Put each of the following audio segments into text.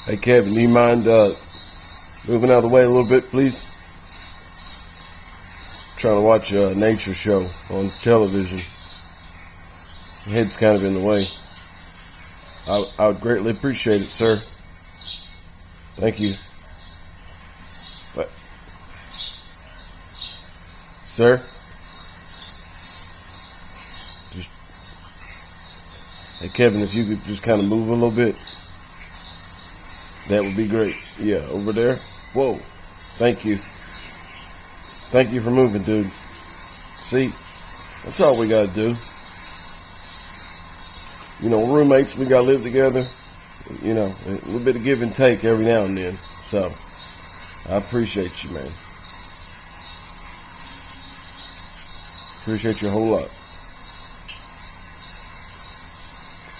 Hey, Kevin, do you mind moving out of the way a little bit, please? I'm trying to watch a nature show on television. My head's kind of in the way. I would greatly appreciate it, sir. Thank you. What? Sir? Hey, Kevin, if you could just kind of move a little bit, that would be great. Yeah, over there. Whoa. Thank you. Thank you for moving, dude. See, that's all we got to do. You know, roommates, we got to live together. You know, a little bit of give and take every now and then. So, I appreciate you, man. Appreciate you a whole lot.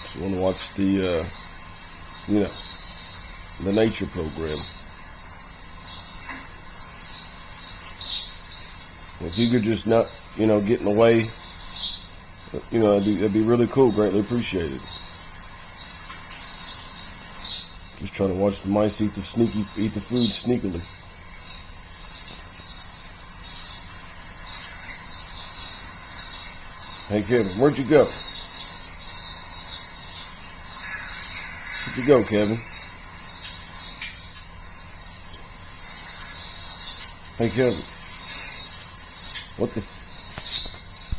Just want to watch the, you know, the nature program. If you could just not, you know, get in the way, you know, that'd be really cool. Greatly appreciated. Just trying to watch the mice eat the food sneakily. Hey, Kevin, where'd you go? Where'd you go, Kevin? Hey, Kevin. What the